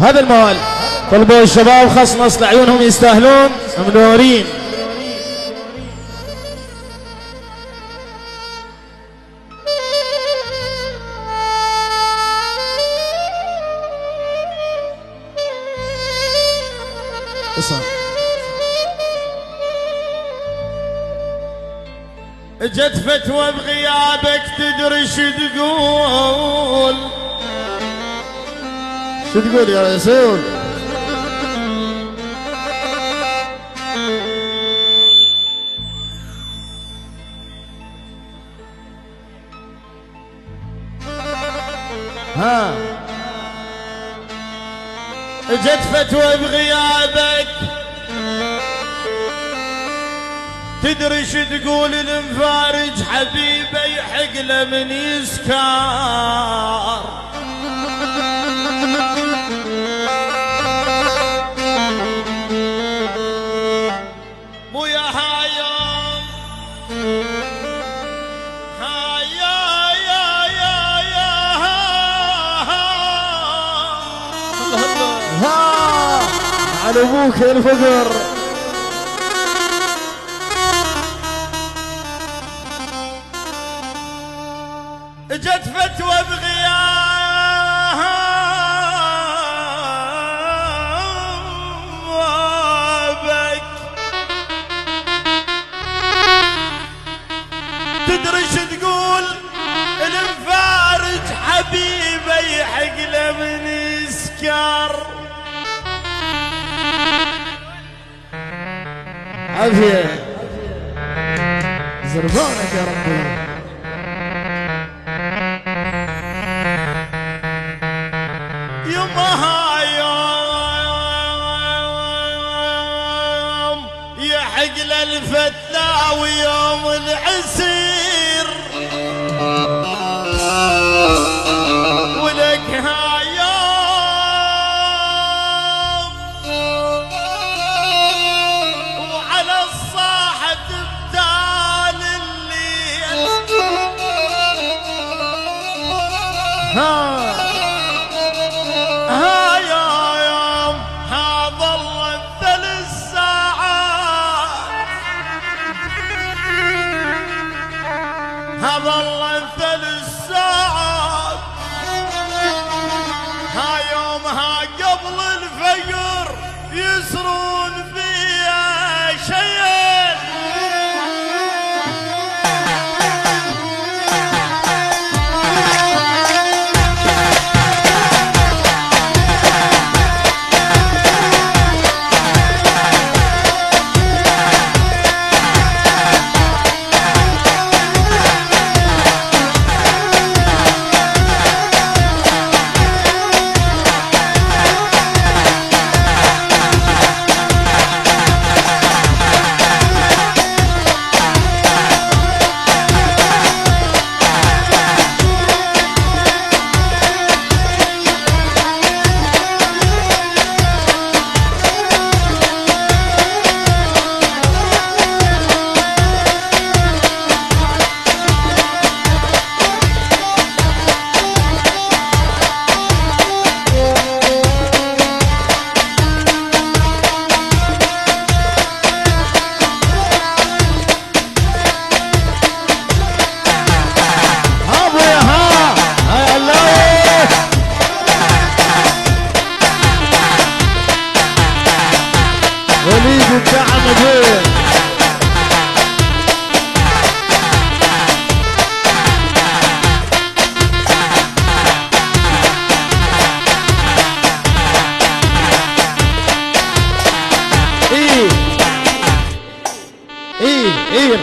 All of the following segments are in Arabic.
هذا الموال طلبوا الشباب خص نص لعيونهم يستاهلون منورين. جت فتوى بغيابك تدري شو تقول؟ شو تقول يا رسول؟ ها جت فتوى بغيابك تدري شو تقول؟ المفارج حبيبه يحق له من يسكر. مو يا هايام هايا يا ها على ابوك يا الفقر. جت فتوى بغيابك تدري شو تقول؟ المفارج حبيبه يحق له من يسكر. عافية زربانك يا ربي. يما هايام يحق له الفتاوي يوم العسير ولك هايام وعلى الصاحة تبتال الليل. والله 3 ساعات ها يومها قبل الفجر يسرون فيها شيئين.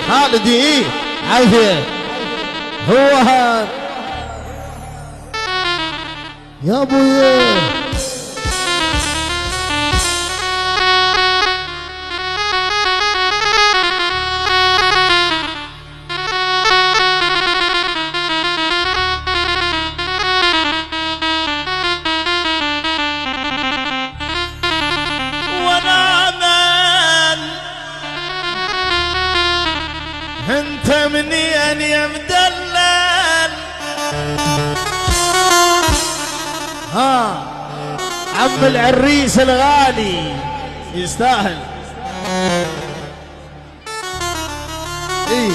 خالدي ايه عافية هو هاد يا ابويا. انت منين يا مدلل؟ ها عم العريس الغالي يستاهل. ايه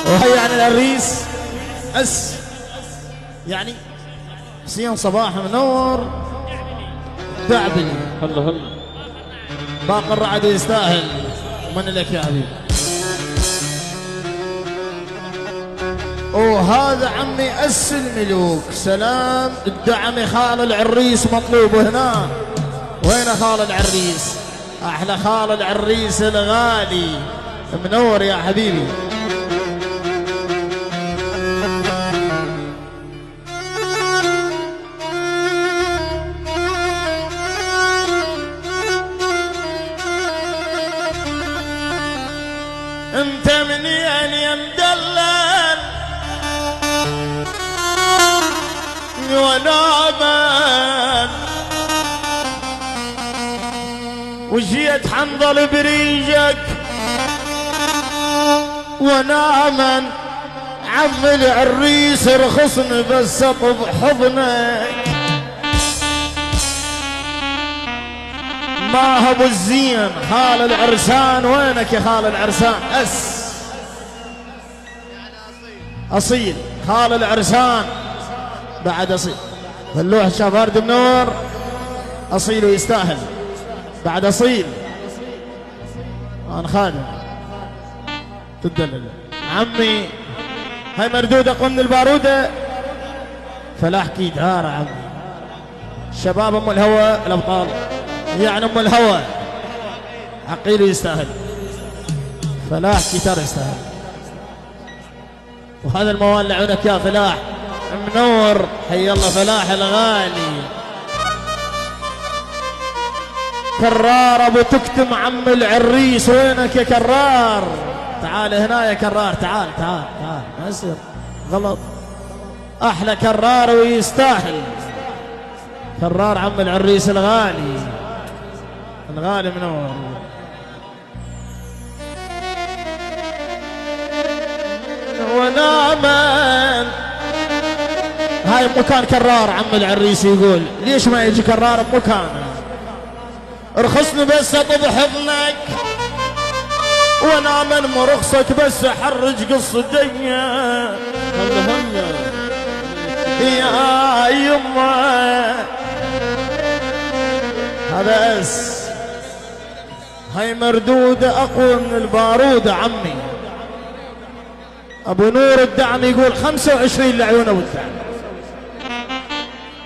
وهي عن العريس يعني حسين صباح منور دعبلي. هلا هلا باقي الرعد يستاهل. من لك يا حبيبي. وهذا عمي الملوك. سلام الدعم خال العريس مطلوب هنا. وين خال العريس؟ احلى خال العريس الغالي منور يا حبيبي. انت منين يا مدلل ونامن وجيت حنظل بريجك ونامن عم العريس رخصني بس اطب حضنك. ما ابو الزين خال العرسان. وينك يا خال العرسان؟ اصيل خال العرسان بعد اصيل. فلوح شافارد منور اصيل ويستاهل بعد اصيل. انا خادم تدلل عمي. هاي مردوده قمن الباروده فلاح كيدار عمي. شباب ام الهوى الابطال يعني ام الهوى عقيل يستاهل. فلاح كيتار يستاهل. وهذا الموال لعونك يا فلاح منور. حي الله فلاح الغالي. كرار ابو تكتم عم العريس. وينك يا كرار؟ تعال هنا يا كرار. تعال تعال تعال ما يصير غلط. احلى كرار ويستاهل. كرار عم العريس الغالي. الغالي منور. ونامن هاي مكان كرار. عم العريس يقول ليش ما يجي كرار بمكانه؟ رخصني بس اطب حضنك ونامن مرخصك بس احرج قصدي. هلا هلا يا يما هذا هاي مردودة اقوى من البارودة عمي. ابو نور الدعم يقول 25 لعيونه والدعم.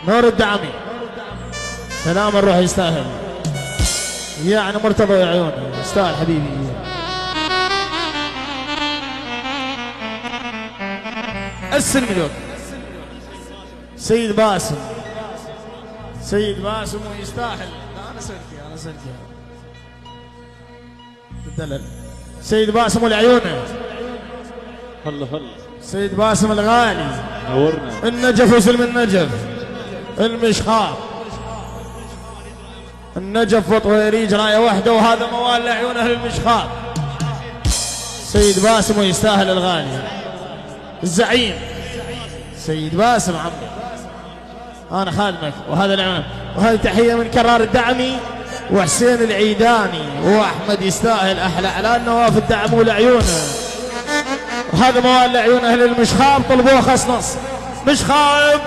نور الدعمي سلام الروح يستاهل. يعني مرتضى عيونه يستاهل حبيبي. المليون سيد باسم. سيد باسم ويستاهل. لا انا سلكي الدلل. سيد باسم والعيونه. هلا هلا سيد باسم الغالي نورنا. النجف وسلم النجف المشخار النجف وطويريج رايه واحده. وهذا موال لعيون اهل المشخار. سيد باسم ويستاهل الغالي. الزعيم سيد باسم عمي انا خادمك. وهذا العام. وهذه تحيه من كرار الدعمي وحسين العيداني واحمد يستاهل. احلى اعلان نواف الدعم ولعيونه. وهذا موال لعيون اهل المشخاب طلبوه خص نص. مشخاب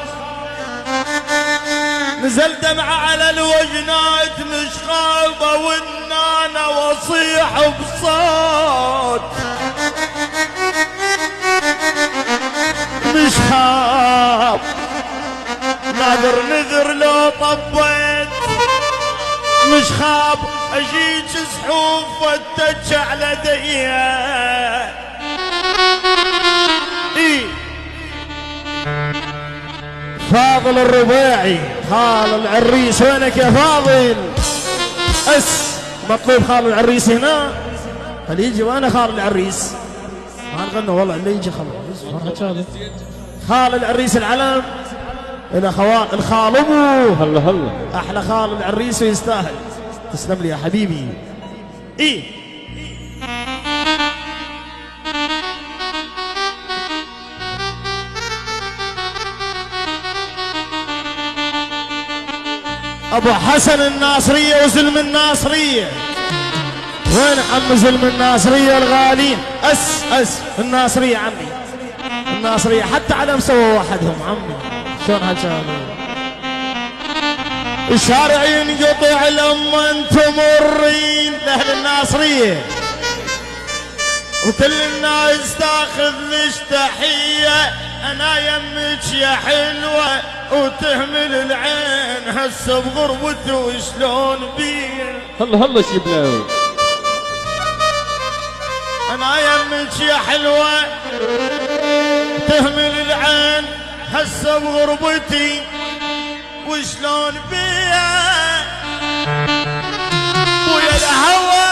نزل دمعة على الوجنات. مشخابة والنانا وصيح بصوت. مشخاب نذر لو طبيت. مشخاب اجيك سحوف واتج على ديه. فاضل الرباعي خال العريس. وينك يا فاضل؟ مطلوب خال العريس هنا. خلي يجي. وانا خال العريس ما نغنى والله اللي يجي خلاص. خال العريس العلم الى خوال الخال ابوه. هلا هلا احلى خال العريس ويستاهل. تسلم لي يا حبيبي. ابو حسن الناصرية وزلم الناصرية. وين عم زلم الناصرية الغالين؟ اس الناصرية عمي، الناصرية حتى علم سووا وحدهم عمي. شلون هالشغله؟ الشارع ينقطع لما تمرين لاهل الناصرية، وكل الناس تاخذ ليش تحية. انا يمك يا حلوة وتهمل العين، هسه بغربته وشلون بيه. هلا هلا شبلاوي. انا يمك يا حلوة تهمل العين، هسه بغربتي وشلون بيه. ويا الهوى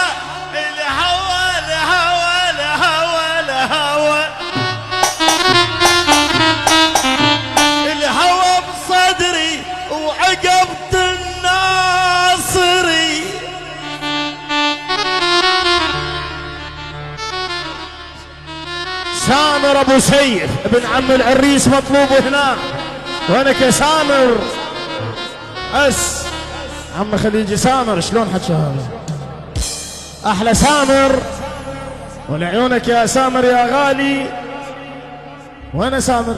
الهوى الهوى الهوى الهوى الهوى بصدري وعقبت الناصري. سامر ابو سيف ابن عم العريس مطلوب هنا. وينك يا سامر؟ عم خليجي سامر، شلون حكى هذا؟ احلى سامر ولعيونك يا سامر يا غالي. وين سامر؟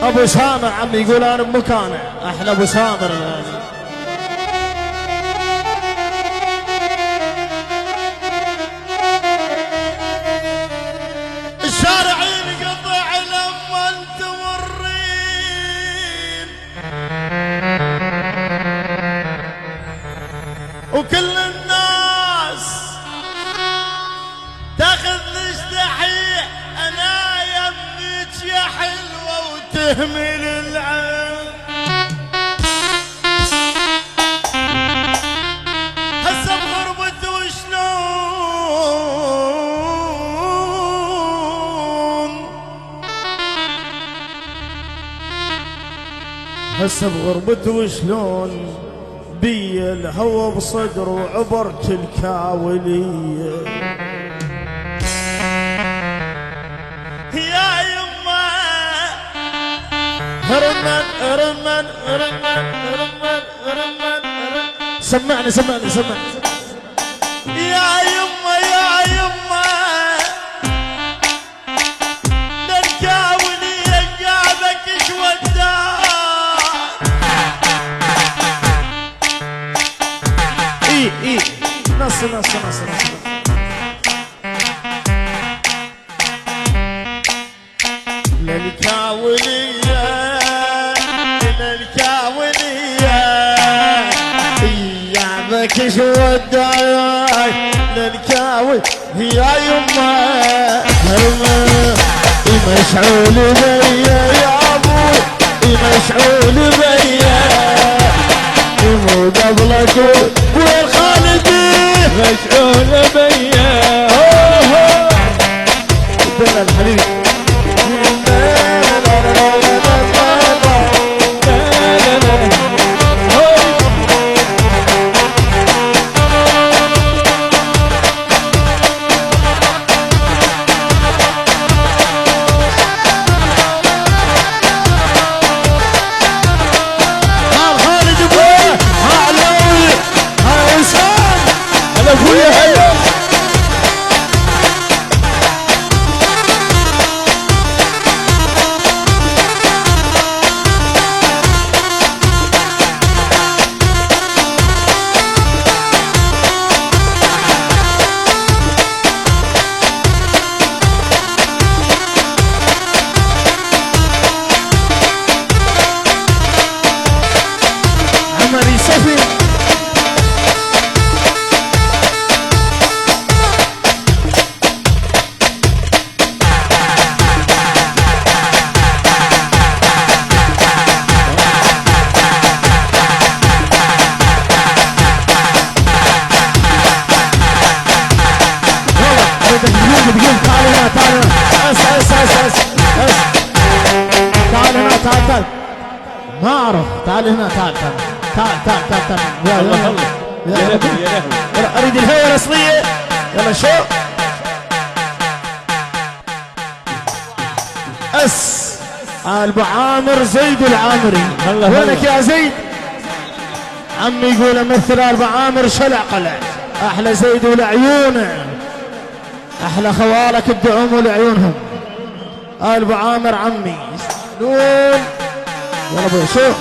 ابو سامر عمي يقول انا بمكانه. احلى ابو سامر الغالي. الشارع ينقطع لما تمرين، وكل الناس تاخذ ليش تحية. انا يمك يا حلوة وتهمل العين، هسه بغربته وشلون، هسه بغربته وشلون بي. الهوى بصدر وعبرت الكاولية. يا يما رمن رمن رمن رمن رمن سمعني سمعني سمعني. يا يما يا يما للكاولية جابك شودار. ايه نص نص نص نص. للكاولية للكاولية يعبك شوداي. للكاولية يا يما مشعول بيا يا ابو مشعول بيا. مو قبلك والخالدي مشعول بيا. بنا الحبيب تعال ما اعرف. تعال هنا تعال تعال تعال تعال تعال تعال. يا الله يا لهوي يا لهوي. اريد الهوية الاصلية. يلا شو آل ابو عامر زيد العامري. وينك يا زيد؟ عمي يقول مثل ابو عامر شلع قلع. احلى زيد ولعيونه، احلى خوالك الدعوم ولعيونهم. آل ابو عامر عمي يستاهلون. يلا ابوي شوف